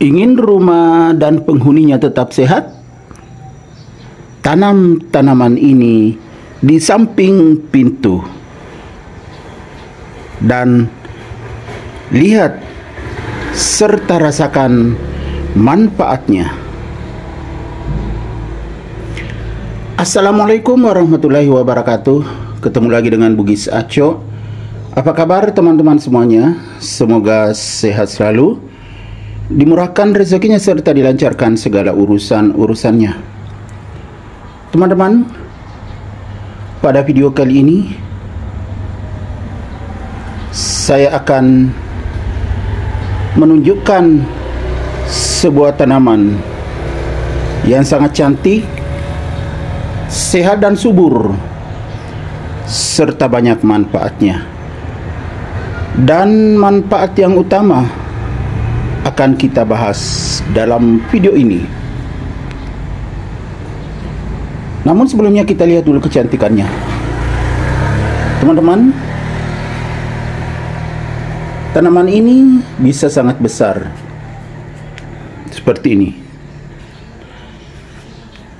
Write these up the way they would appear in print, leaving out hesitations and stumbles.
Ingin rumah dan penghuninya tetap sehat? Tanam tanaman ini di samping pintu dan lihat serta rasakan manfaatnya. Assalamualaikum warahmatullahi wabarakatuh. Ketemu lagi dengan Bugis Aco. Apa kabar teman-teman semuanya? Semoga sehat selalu, dimurahkan rezekinya serta dilancarkan segala urusan-urusannya. Teman-teman, pada video kali ini saya akan menunjukkan sebuah tanaman yang sangat cantik, sehat dan subur, serta banyak manfaatnya. Dan manfaat yang utama akan kita bahas dalam video ini. Namun sebelumnya kita lihat dulu kecantikannya. Teman-teman, tanaman ini bisa sangat besar seperti ini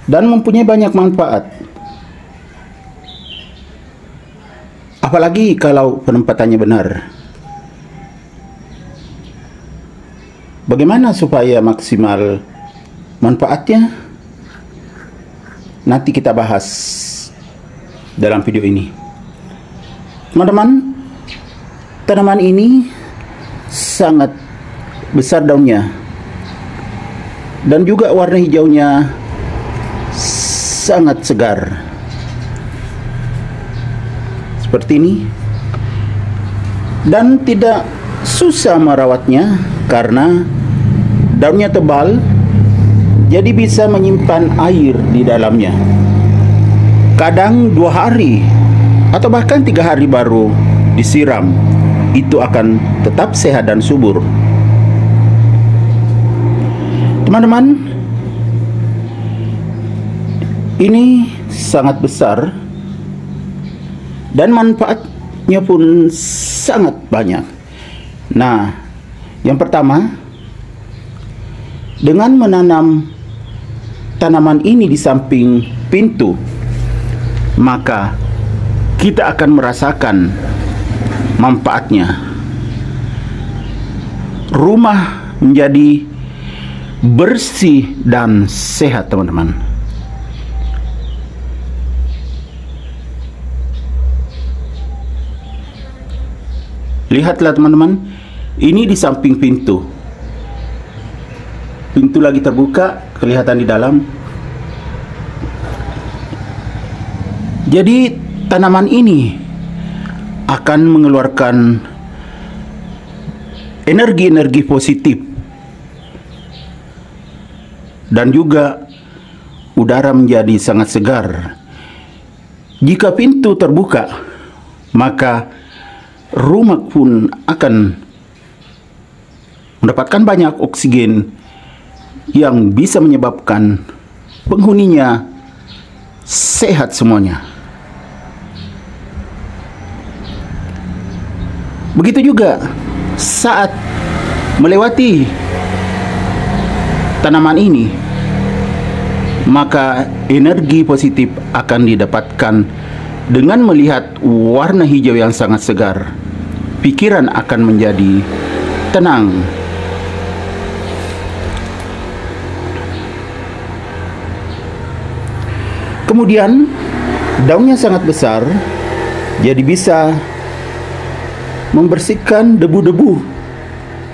dan mempunyai banyak manfaat. Apalagi kalau penempatannya benar. Bagaimana supaya maksimal manfaatnya? Nanti kita bahas dalam video ini. Teman-teman, tanaman ini sangat besar daunnya dan juga warna hijaunya sangat segar seperti ini, dan tidak susah merawatnya karena daunnya tebal, jadi bisa menyimpan air di dalamnya. Kadang 2 hari atau bahkan 3 hari baru disiram, itu akan tetap sehat dan subur. Teman-teman, ini sangat besar dan manfaatnya pun sangat banyak. Nah, yang pertama, dengan menanam tanaman ini di samping pintu, maka kita akan merasakan manfaatnya. Rumah menjadi bersih dan sehat, teman-teman. Lihatlah teman-teman, ini di samping pintu. Pintu lagi terbuka, kelihatan di dalam. Jadi tanaman ini akan mengeluarkan energi-energi positif, dan juga udara menjadi sangat segar. Jika pintu terbuka, maka rumah pun akan mendapatkan banyak oksigen yang bisa menyebabkan penghuninya sehat semuanya. Begitu juga saat melewati tanaman ini, maka energi positif akan didapatkan dengan melihat warna hijau yang sangat segar. Pikiran akan menjadi tenang. Kemudian daunnya sangat besar, jadi bisa membersihkan debu-debu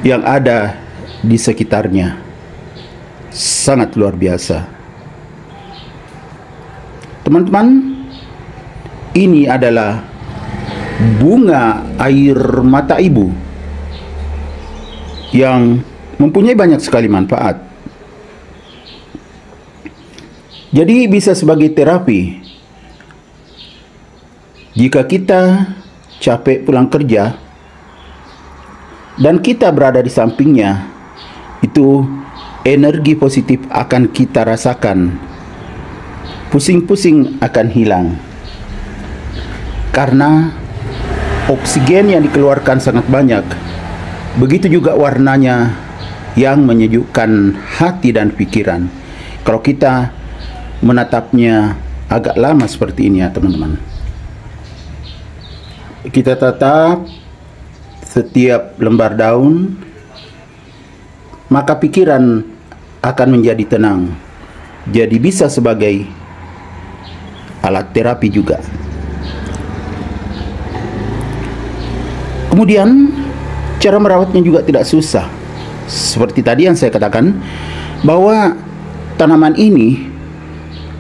yang ada di sekitarnya. Sangat luar biasa. Teman-teman, ini adalah bunga air mata ibu yang mempunyai banyak sekali manfaat. Jadi bisa sebagai terapi. Jika kita capek pulang kerja dan kita berada di sampingnya, itu energi positif akan kita rasakan. Pusing-pusing akan hilang karena oksigen yang dikeluarkan sangat banyak. Begitu juga warnanya yang menyejukkan hati dan pikiran. Kalau kita menatapnya agak lama seperti ini ya teman-teman. Kita tatap setiap lembar daun, maka pikiran akan menjadi tenang. Jadi bisa sebagai alat terapi juga. Kemudian cara merawatnya juga tidak susah. Seperti tadi yang saya katakan, bahwa tanaman ini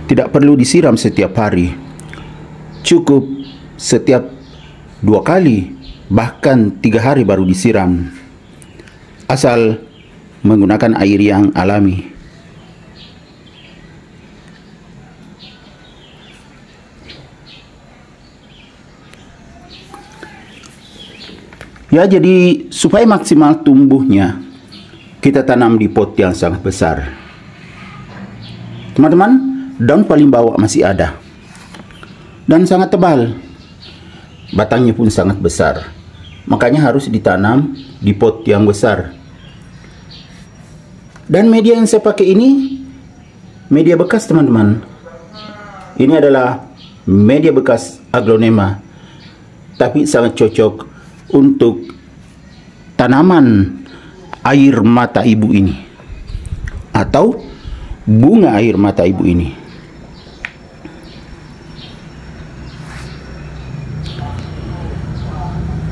tidak perlu disiram setiap hari. Cukup setiap 2 kali, bahkan 3 hari baru disiram. Asal menggunakan air yang alami. Ya, jadi supaya maksimal tumbuhnya, kita tanam di pot yang sangat besar. Teman-teman, daun paling bawah masih ada dan sangat tebal. Batangnya pun sangat besar. Makanya harus ditanam di pot yang besar. Dan media yang saya pakai ini media bekas, teman-teman. Ini adalah media bekas aglonema, tapi sangat cocok untuk tanaman air mata ibu ini atau bunga air mata ibu ini.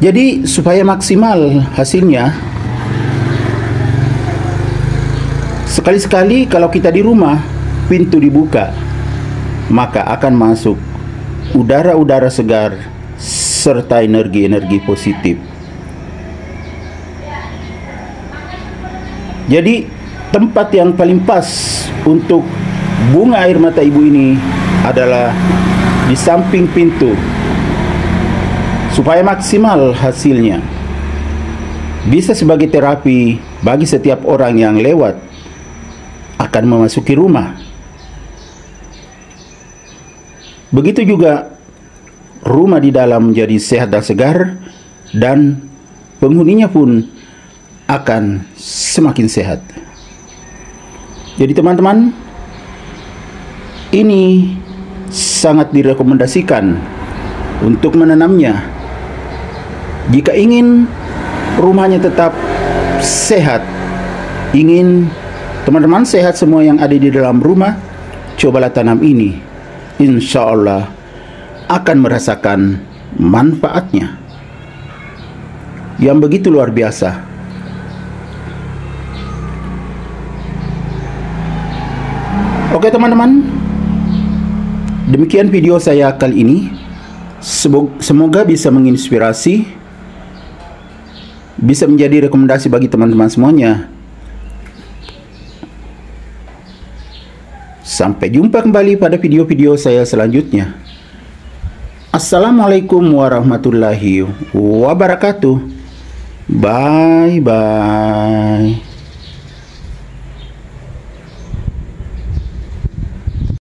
Jadi supaya maksimal hasilnya, sekali-sekali kalau kita di rumah pintu dibuka, maka akan masuk udara-udara segar serta energi-energi positif. Jadi tempat yang paling pas untuk bunga air mata ibu ini adalah di samping pintu, supaya maksimal hasilnya. Bisa sebagai terapi bagi setiap orang yang lewat akan memasuki rumah. Begitu juga rumah di dalam menjadi sehat dan segar, dan penghuninya pun akan semakin sehat. Jadi teman-teman, ini sangat direkomendasikan untuk menanamnya. Jika ingin rumahnya tetap sehat, ingin teman-teman sehat semua yang ada di dalam rumah, cobalah tanam ini. Insya Allah akan merasakan manfaatnya yang begitu luar biasa. Oke teman-teman, demikian video saya kali ini. Semoga bisa menginspirasi, bisa menjadi rekomendasi bagi teman-teman semuanya. Sampai jumpa kembali pada video-video saya selanjutnya. Assalamualaikum warahmatullahi wabarakatuh. Bye bye.